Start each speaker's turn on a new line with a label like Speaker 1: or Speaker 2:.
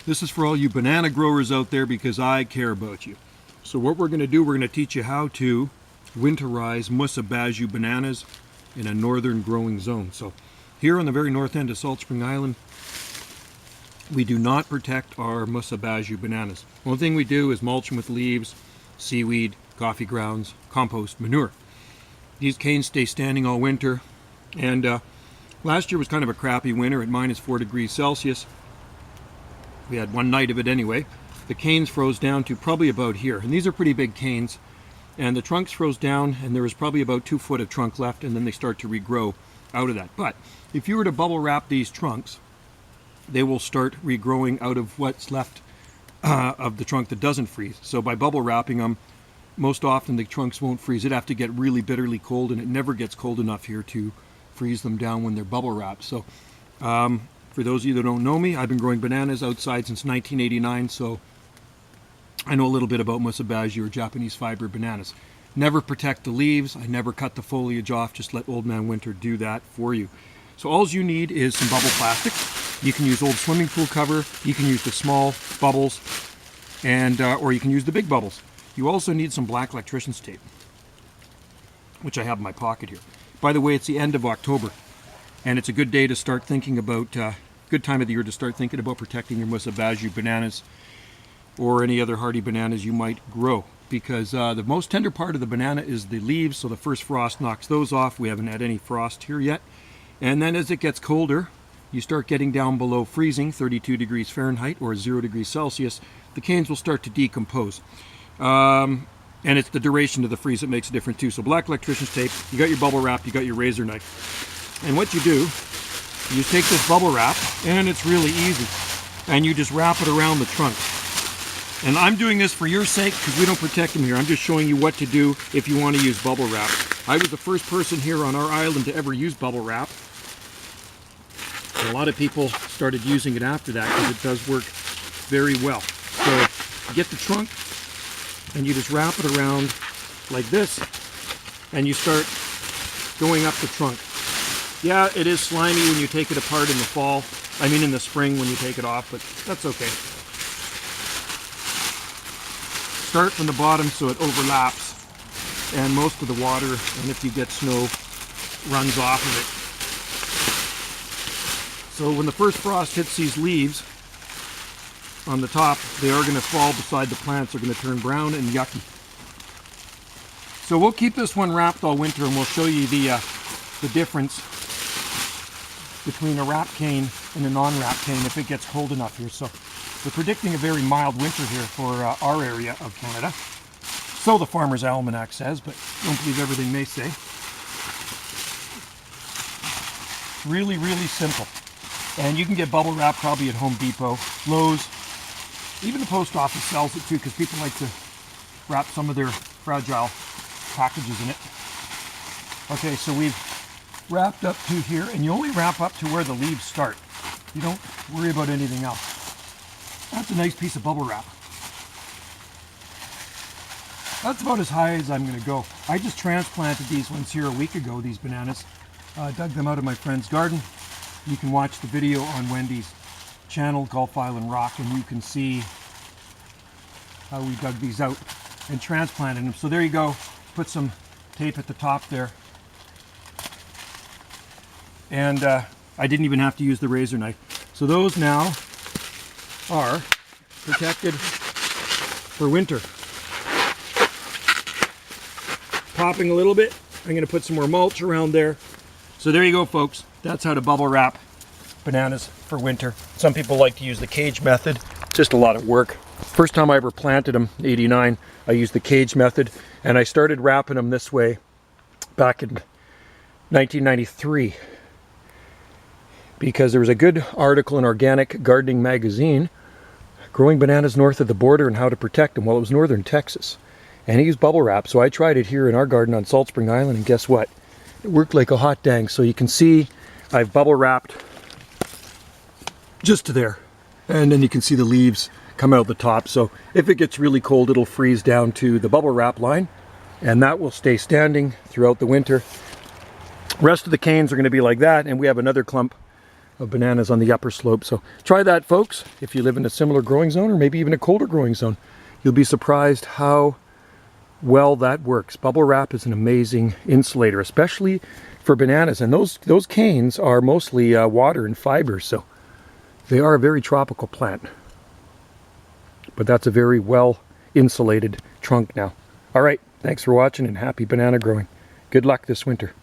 Speaker 1: This is for all you banana growers out there because I care about you. So what we're going to do, we're going to teach you how to winterize Musa basjoo bananas in a northern growing zone. So here on the very north end of Salt Spring Island, we do not protect our Musa basjoo bananas. One thing we do is mulch them with leaves, seaweed, coffee grounds, compost, manure. These canes stay standing all winter, and last year was kind of a crappy winter at -4 degrees Celsius. We had one night of it anyway. The canes froze down to probably about here, and these are pretty big canes, and the trunks froze down, and there was probably about 2 foot of trunk left, and then they start to regrow out of that. But if you were to bubble wrap these trunks, they will start regrowing out of what's left of the trunk that doesn't freeze. So by bubble wrapping them, most often the trunks won't freeze. It'd have to get really bitterly cold, and it never gets cold enough here to freeze them down when they're bubble wrapped. So for those of you that don't know me, I've been growing bananas outside since 1989, so I know a little bit about Musa basjoo or Japanese fiber bananas. Never protect the leaves. I never cut the foliage off. Just let Old Man Winter do that for you. So all you need is some bubble plastic. You can use old swimming pool cover. You can use the small bubbles, and or you can use the big bubbles. You also need some black electrician's tape, which I have in my pocket here. By the way, it's the end of October, and it's a good day to start thinking about, good time of the year to start thinking about protecting your Musa basjoo bananas or any other hardy bananas you might grow, because the most tender part of the banana is the leaves, so the first frost knocks those off. We haven't had any frost here yet. And then as it gets colder, you start getting down below freezing, 32 degrees Fahrenheit or 0 degrees Celsius, the canes will start to decompose. And it's the duration of the freeze that makes a difference too. So black electrician's tape, you got your bubble wrap, you got your razor knife. And what you do, you take this bubble wrap, and it's really easy, and you just wrap it around the trunk. And I'm doing this for your sake because we don't protect them here. I'm just showing you what to do if you want to use bubble wrap. I was the first person here on our island to ever use bubble wrap. And a lot of people started using it after that because it does work very well. So you get the trunk, and you just wrap it around like this, and you start going up the trunk. Yeah, it is slimy when you take it apart in the fall. I mean in the spring when you take it off, but that's okay. Start from the bottom so it overlaps, and most of the water, and if you get snow, runs off of it. So when the first frost hits these leaves on the top, they are going to fall beside the plants. They're going to turn brown and yucky. So we'll keep this one wrapped all winter, and we'll show you the difference between a wrap cane and a non-wrap cane if it gets cold enough here. So we're predicting a very mild winter here for our area of Canada. So the Farmer's Almanac says, but don't believe everything they say. Really, really simple. And you can get bubble wrap probably at Home Depot, Lowe's. Even the post office sells it too, because people like to wrap some of their fragile packages in it. Okay, so we've wrapped up to here, and you only wrap up to where the leaves start. You don't worry about anything else. That's a nice piece of bubble wrap. That's about as high as I'm going to go. I just transplanted these ones here a week ago, these bananas. Dug them out of my friend's garden. You can watch the video on Wendy's channel, Gulf Island Rock, and you can see how we dug these out and transplanted them. So there you go. Put some tape at the top there. And I didn't even have to use the razor knife. So those now are protected for winter. Popping a little bit. I'm going to put some more mulch around there. So there you go, folks. That's how to bubble wrap bananas for winter. Some people like to use the cage method. It's just a lot of work. First time I ever planted them, 89, I used the cage method, and I started wrapping them this way back in 1993 because there was a good article in Organic Gardening magazine, Growing Bananas North of the Border and How to Protect Them. Well, it was northern Texas, and he used bubble wrap, so I tried it here in our garden on Salt Spring Island, and guess what? It worked like a hot dang. So you can see I've bubble wrapped just to there, and then you can see the leaves come out the top. So if it gets really cold, it'll freeze down to the bubble wrap line, and that will stay standing throughout the winter. Rest of the canes are going to be like that, and we have another clump of bananas on the upper slope. So try that, folks, if you live in a similar growing zone or maybe even a colder growing zone. You'll be surprised how well that works. Bubble wrap is an amazing insulator, especially for bananas. And those canes are mostly water and fiber, so they are a very tropical plant. But that's a very well insulated trunk now. All right, thanks for watching and happy banana growing. Good luck this winter.